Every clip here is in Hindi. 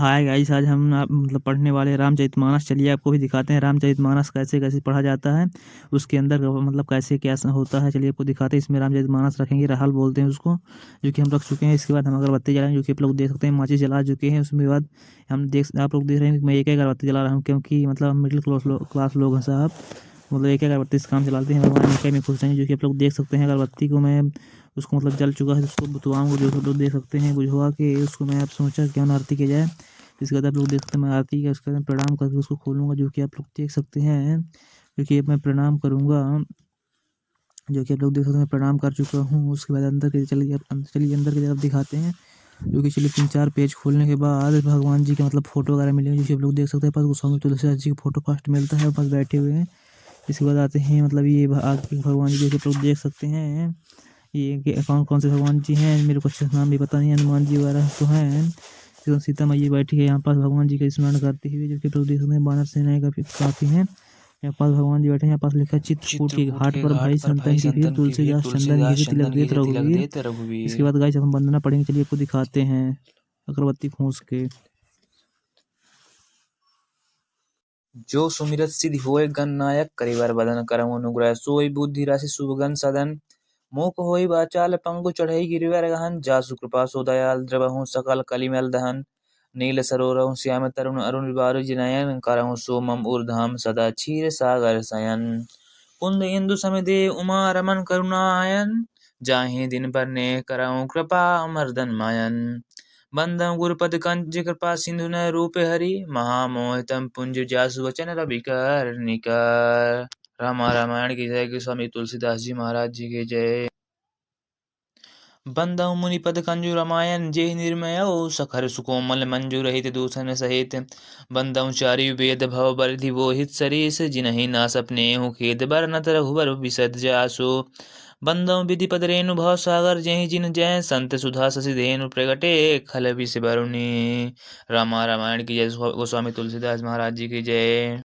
हाय गाइस, आज हम मतलब पढ़ने वाले हैं रामचरितमानस। चलिए आपको भी दिखाते हैं रामचरितमानस कैसे कैसे पढ़ा जाता है, उसके अंदर मतलब कैसे क्या होता है। चलिए आपको दिखाते हैं। इसमें रामचरितमानस रखेंगे, रहल बोलते हैं उसको, जो कि हम रख चुके हैं। इसके बाद हम अगरबत्ती जलाएंगे, जो कि आप लोग देख सकते हैं माचिस जला चुके हैं। उसके बाद आप लोग देख रहे हैं कि मैं एक अगरबत्ती जला रहा हूँ, क्योंकि मतलब हम मिडिल क्लास लोग हैं साहब। मतलब एक अगरबत्ती से काम चलाते हैं, भगवान इनके में खुश रहेंगे। जो कि आप लोग देख सकते हैं अगरबत्ती को मैं उसको मतलब जल चुका है, उसको बुतवाऊँगा, जो सब लोग देख सकते हैं। बुझवा के उसको मैं अब सोचा क्यों ना आरती की जाए। इसके बाद आप लोग देख सकते हैं मैं आरती का उसके बाद प्रणाम करके उसको खोलूँगा, जो कि आप लोग देख सकते हैं। क्योंकि अब मैं प्रणाम करूँगा, जो कि आप लोग देख सकते हैं मैं प्रणाम कर चुका हूँ। उसके बाद अंदर की चलिए अंदर की तरफ दिखाते हैं। जो कि चलिए 3-4 पेज खोलने के बाद भगवान जी के मतलब फ़ोटो वगैरह मिलेंगे, जो कि आप लोग देख सकते हैं। पास गोस्वामी तुलसीदास जी का फ़ोटो फर्स्ट मिलता है, पास बैठे हुए हैं। इसके बाद आते हैं मतलब ये आगे भगवान जी, जो कि आप लोग देख सकते हैं। ये कौन कौन से भगवान जी हैं मेरे को अच्छे से नाम भी पता नहीं है। हनुमान जी वगैरह तो हैं। तो सीता मैया बैठी है यहाँ पास भगवान जी का स्मरण करते हुए, जो कि आप लोग देख सकते हैं। बानर सेनाएं काफ़ी हैं। यहाँ पास भगवान जी बैठे हैं। यहाँ पास लिखा है चित्रकूट के घाट पर भाई संतन की भीड़, तुलसीदास चंदन घिरे तिलक देत रघुवीर। इसके बाद गाइस हम वंदना पढ़ेंगे। चलिए आपको दिखाते हैं अगरबत्ती फूंस के। जो सुमिरत सिद्धि होय गणनायक, करिवर बदन करम अनुग्रह सोई बुद्धि राशि सुगन सदन। मूक होई वाचाल पंगु चढ़ई गिरिवर गहन, जासु कृपा सो दयाल द्रवहु सकल कलिमल दहन। नील सरोरहु श्याम तरुण अरुण बारु जिनयन, करहु सोमम ऊर्धाम सदा क्षीर सागर शयन। कुंद इंदु समिदेव उमा रमन करुणायन, जाहि दिन बरने करहु कृपा मर्दन मायन। बंदम गुरुपद कंज कृपा सिंधु न रूप हरि, महामोहितम पुंज जासु वचन रविकर निकर। रामायण की जय। गोस्वामी तुलसीदास जी महाराज जी की जय। बंदहु मुनिपद कंजु रामायण, जेहि निर्मयो सखर सुकोमल मंजू रहित दूषण सहित। बंदहु चारि वेद भव बरिधि बोहित सरीस, जिनहि ना सपनेहु खेद बरनत रघुबर बिसद जासु। बंदहु विधिपद रेणु भव सागर, जेहि जिन जय संत सुधा शशि धेनु प्रगटे खल विष बरुनी। रामायण की जय। गोस्वामी तुलसीदास महाराज जी की जय।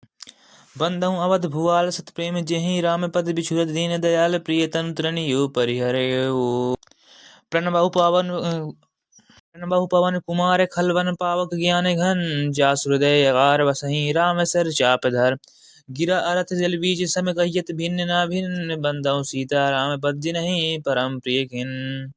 बंदहु अवध भुआल सत प्रेम, जेहि राम पद बिछुरत दीन दयाल, प्रिय तनु तृणियो परिहरऊ। प्रणबहु पवन कुमार खलवन, पावक ज्ञान घन, जासु हृदय अगार बसहि राम सर चाप धर। गिरा अरथ जल बीज सम कहियत भिन्न ना भिन्न, बंदहु सीता राम पद जिनहि परम प्रिय खिन।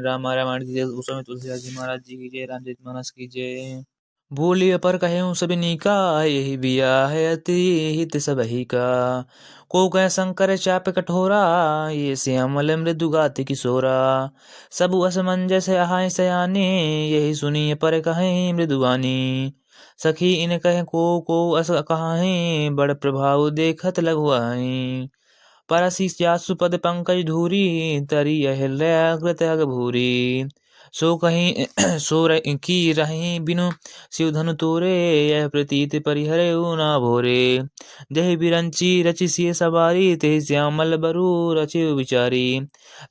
रामायण की जय। गोस्वामी तुलसीदास जी महाराज जी की जय। रामचरितमानस की जय। बोलिय पर कहूँ सब नीका, यही बिया है अति हित सबही का। को कह शंकर चाप कठोरा, ये श्यामल मृदु गाति किशोरा। सब असमंजस आहाय सयाने, यही सुनिय पर कहें मृदुवानी। सखी इन कह को अस कहाहीं, बड़ प्रभाव देखत लघुआहीं। परसि जासु पद पंकज धूरी, तरी अहिल्याकृत अगभूरी। सो कहीं की रही बिनु शिव धनु तोरे, यह प्रतीत परिहरऊ ना भोरे। जहि बिरंची रचि सिय सवारी, तेहि श्यामल बरु रचि विचारी।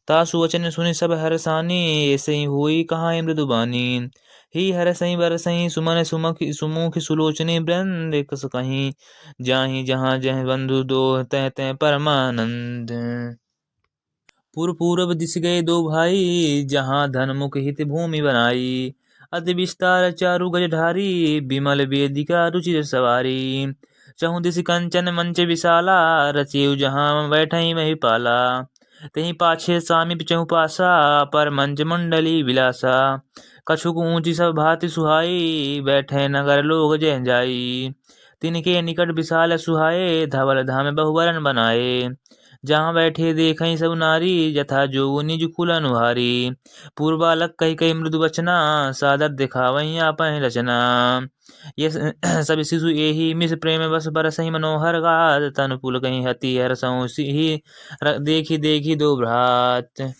तासु वचन सुनि सब हरसानी, ऐसे ही हुई कहाँ मृदुबानी। ही हरसई बरसई सुमन सुमुख सुलोचनी, वृंद कस कहीं जाहि जहाँ जह बंधु दो तह तह परमानंद। पूर्व दिश गए दो भाई, जहाँ धन मुख हित भूमि बनाई। अति विस्तार चारु गज ढारी, विमल वेदिका रुचिर सवारी। चहु दिश कंचन मंच विशाला, रचिउ जहाँ बैठई महिपाला। तही पाछे सामीप चहु पासा, पर मंच मंडली विलासा। कछुक ऊंची सब भांति सुहाई, बैठे नगर लोग जय जाई। तिनके निकट विशाल सुहाए, धवल धाम बहुवरन बनाए। जहाँ बैठे देखई सब नारी, यथा जोगु निज कुल अनुहारी। पूर्वालक कही कही मृदु वचना, सादर दिखावई आपहि रचना। ये सब शिशु एहि मिस प्रेम बस बरसहि मनोहर गात, तन पुल कहीं हति हरसहु सिहि देखी देखी दो भ्रात।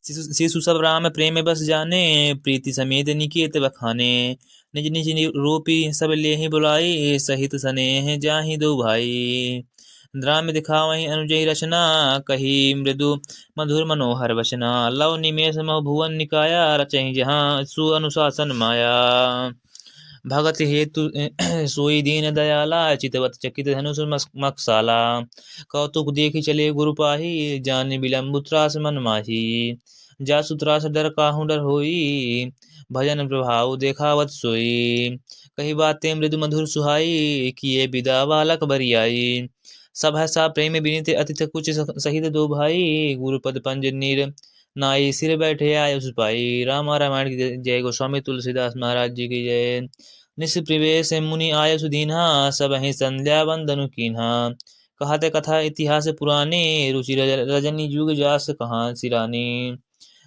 शिशु सब राम प्रेम बस जाने, प्रीति समेत निकेत बखाने। निज निज रूपी सब लेहि बुलाई, सहित स्नेह जाहि दो भाई। द्राम दिखावहि अनुजय रचना, कही मृदु मधुर मनोहर वचना। लव निमेष मह भुवन निकाया, रचहि जहाँ सु अनुशासन माया। भगत हेतु सोई दीन दयाला, चितवत चकित धनुष मकसाला। कौतुक देखि चले गुरु पाही, जान विलंबु त्रास मन माही। जासु त्रास डर काहू डर होई, भजन प्रभाव देखावत सोई। कही बातें मृदु मधुर सुहाई, किए विदा बालक बरियाई। सहसा प्रेम विनीत अतिथ कुछ सहित दो भाई, गुरुपद पंज नीर नाई सिर बैठे आय सुपाई। रामा रामायण की जय। गोस्वामी तुलसीदास महाराज जी की जय। निस प्रवेश मुनि आय सुदीन्हा, सब ही संध्या वंदनु कीन्हा। कहते कथा इतिहास पुराने, रुचि रजनी जुग जास कहाँ सिरानी।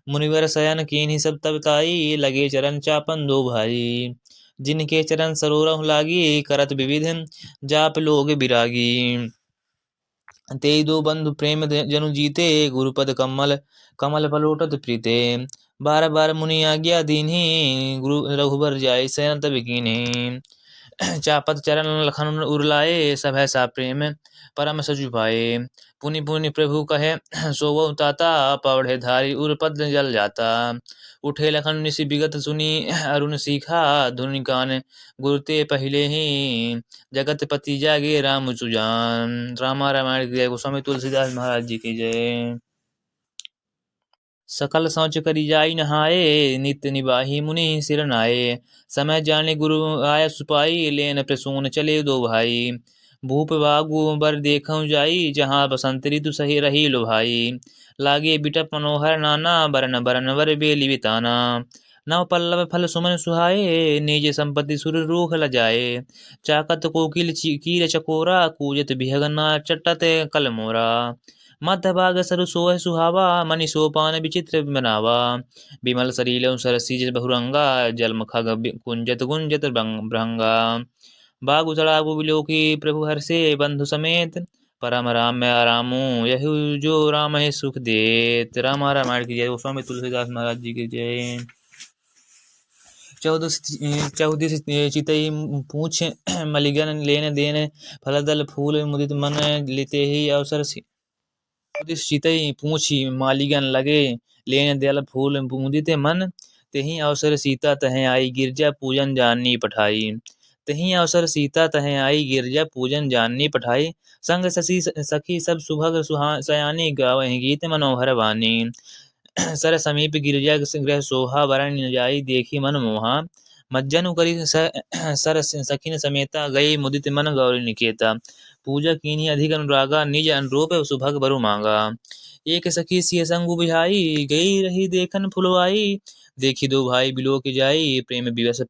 मुनिवर शयन कीन्ही सब तब ताई, लगे चरण चापन दो भाई। जिनके चरण सरोरह लागी, करत विविध जाप लोग बिरागी। तेई दो बंधु प्रेम जनु जीते, गुरुपद कमल कमल पलोटत प्रीते। बार बार मुनि आज्ञा दीन्ही, गुरु रघुबर जाय शयन तब कीन्ही। चापत चरण लखन उरलाए, सब है सा प्रेम परम सजु पाए। पुनि पुनि प्रभु कहे सोवहु ताता, पवढ़े धारी उरपद जल जाता। उठे लखन निसि विगत सुनी, अरुण सीखा धुनि कान गुरुते पहिले ही। जगत पति जागे राम सुजान। रामा रामायण की जय। गोस्वामी तुलसीदास महाराज जी की जय। सकल सोच करी जाई नहाए, नित्य निबाही मुनि सिर नाये। समय जाने गुरु आय सुपाई, लेन प्रसून चले दो भाई। भूप बागु बर देखऊं जाई, जहाँ बसंत ऋतु सही रही लो भाई। लागे बिटप मनोहर नाना, बरन बरन वर बेली बिताना। नव पल्लव फल सुमन सुहाए, निज संपत्ति सुर रूख लजाए। चाकत कोकिल कीर चकोरा, कूजत बिहगना चटत कल मोरा। मध्य भाग सरु सोह सुहावा, मणि सोपान विचित्र बनावा। बिमल सरील सरसीज बहुरंगा, जलम खग कुंजत गुंजत भृंगा। बागु तड़ागु विलोकी प्रभु हर्षे, बंधु समेत परम राम रामू। यही जो राम है सुख देत। रामा रामायण की जय। गोस्वामी तुलसीदास महाराज जी की जय। 14 चितई पूछ मलिगन लेन देन, फलदल फूल मुदित मन लेते ही अवसर। चितई पूछी मालिगन लगे, लेन दल फूल मुदित मन। तेहि अवसर सीता तह आई, गिरजा पूजन जाननी पठाई। तेहि अवसर सीता तह आई, गिरजा पूजन जाननी पठाई। संग सखी सब सुभग सयानी, गावहि गीत मनोहर वाणी। सर समीप गिरजा गृह सोहा, वरण न जाई देखी मन मोहा। मज्जनु करी सर सखिन समेता, गई मुदित मन गौरी निकेता। पूजा कीन्ही अधिक अनुरागा, निज अनुरूप सुभग बरु मांगा। एक सखी सिय संग बुझाई, गई रही देखन फुलवाई। देखी दो भाई बिलो के जाई, प्रेम विवश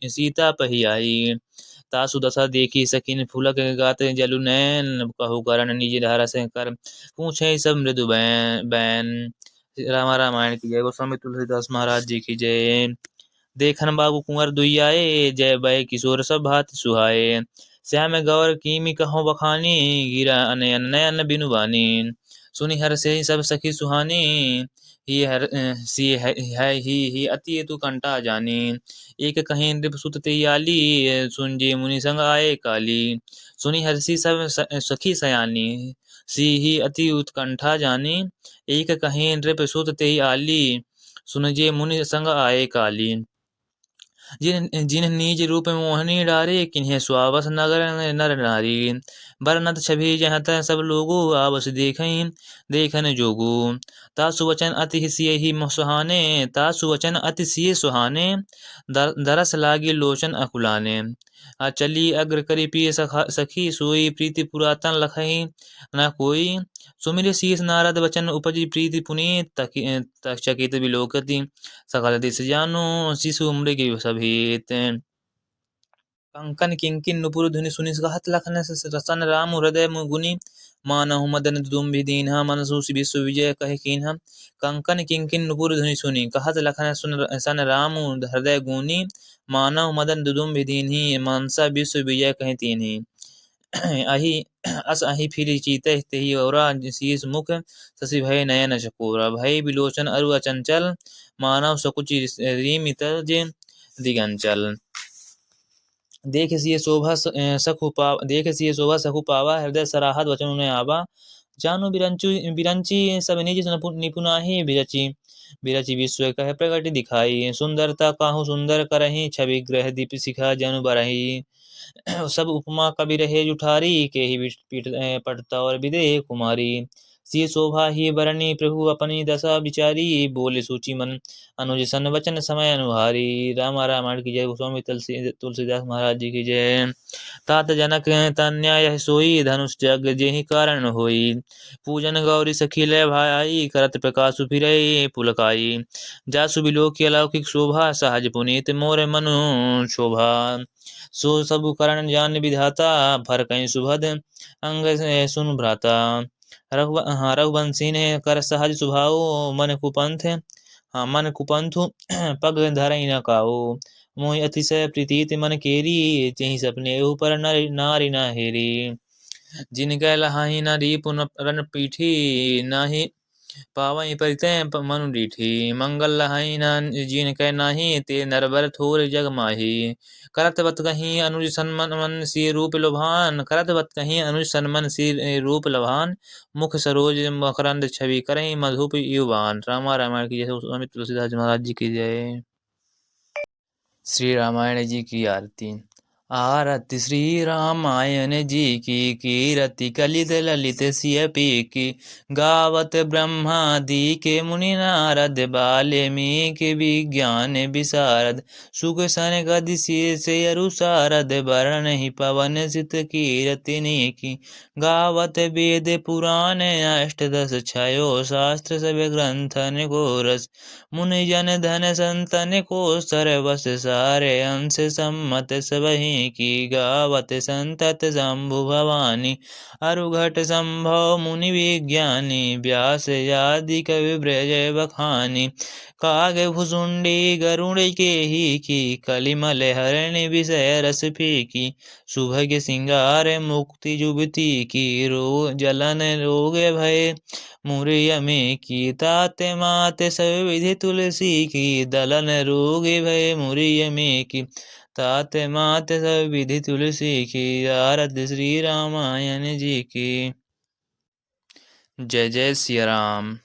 सीता पही आई। तासु दशा देखी सखिन फुलक गात, जलु नैन कहु करण निज धारा से कर। पूछे सब मृदु बैन। रामा रामायण की जय। गोस्वामी तुलसीदास महाराज जी की जय। देखन बाबू कुंवर दुईआए, जय बै किशोर सब भांति सुहाए। श्याम गौर कीमि कहो बखानी, गिरा अनयन नयन बिनु बानी। सुनि हर से सब सखी सुहानी, ही हर सी है ही अति तु कंटा जानी। एक कहीं नृप सुत तेयाली, सुन जे मुनि संग आए काली। सुनि हर्षि सब सखी सयानी, सी ही अति उत्कंठा जानी। एक कहीं नृप सुत तेई आली, सुन जे मुनि संग आए काली। जिन निज रूप मोहनी डारे, किन्हें सुआवस नगर नर नारी। बरनत छवि जहाँ तह सब लोगो, आवस देखन जोगु। तासु वचन अति सियहि सुहाने, तासु वचन अति सिय सुहाने। दरस लागे लोचन अकुलाने। चली अग्र करी पिय सखी, सोई प्रीति पुरातन लखही न कोई। सुमिर शीस नारद वचन उपजी, प्रीति पुनीत चकित विलोकति। सकल दिस जानो, शिशु मृग सभीत। कंकन किंकिन नुपुर धुनि सुनि, कहत लखन रसन राम हृदय गुनि। मानहु मदन दुदुम्भि दीन्हा, मनसु विश्व विजय कहे कीन्हा। कंकन किंकिन नुपुर धुनि सुनि, कहत लखन सन राम हृदय गुनि। मानव मदन दुदुम्भि दीन्ही, मनसा विश्व विजय कहे कीन्ही। अहि फिर चीते तेहि ओरा, शीस मुख शशि भय नयन चकोरा। भय विलोचन अरु अचंचल, मानव सकुचि रीमि तज दिगंचल। देख सिय शोभा सखु पावा, हृदय सराहत वचन न आवा। जानु बिरंची सब निज निपुनाहि, बिरची विश्व कह प्रगति दिखाई। सुंदरता काहू सुंदर करही, छवि ग्रह दीप शिखा जनु बरही। सब उपमा कबि रहे जुठारी, के ही पीठ पटता और विदेह कुमारी। सी शोभा ही बरनी प्रभु अपनी दशा विचारी, बोले सूची मन अनुज सन वचन समय अनुहारी। रामा रामायण की जय। गोस्वामी तुलसीदास महाराज जी की जय। तात जनक तन्या यह सोई, धनुष जग जेहि कारण होई। पूजन गौरी सखी लय भाई, करत प्रकाश फिरई पुलकाई। जासु बिलोकी अलौकिक शोभा, सहज पुनीत मोर मनु शोभा। सो सब करण जान विधाता, भर कहीं सुभद अंग सुन भ्राता। रघुवंशी ने कर सहज स्वभाव, मन कुपंथ पग धरई न काऊ। मोहि अतिशय प्रीति मन केरी, चेहि सपने ऊपर नारी न हेरी। जिनके लहाही न दीप रन पीठी, नाही पावई परितय मनु डीठी। मंगल लहाई न जिनके नाही, ते नरबर थोर जग माही। करत बत कहीं अनुज सन्मन सी रूप लोभान, करत बत कहीं अनुज सन्मन सी रूप लोभान। मुख सरोज मकरंद छवि, करहीं मधुप युवान। रामा रामायण की जय। स्वामी तुलसीदास महाराज जी की जय। श्री रामायण जी की आरती। आरती श्री रामायण जी की, कीरति कलित ललित सिय पीकी। गावत ब्रह्मादि के मुनि नारद, बाल्मीकि विज्ञान विशारद। सुख सन गदि से अरुसारद, बरनहि पवन सित कीरति नीकी। गावत वेद पुराण अष्टदश छयो, शास्त्र सब ग्रंथन को रस। मुनि जन धन संतन को सरवस, सारे अंश सम्मत सबहि की। गावत संतत शंभु भवानी, अरुघट संभव मुनि विज्ञानी। व्यास आदि कवि ब्रज बखानी, काग भुसुंडी गरुड़ केहि की। कलिमल हरण विषय रस फीकी, सुभग सिंगार मुक्ति जुबती की। जलन रोग भय मुरियमे की, ताते माते सब विधि तुलसी की। दलन रोग भय मुरियमे की, ताते माते सब विधि तुलसी की। आरती श्री रामायण जी की। जय जय सिया राम।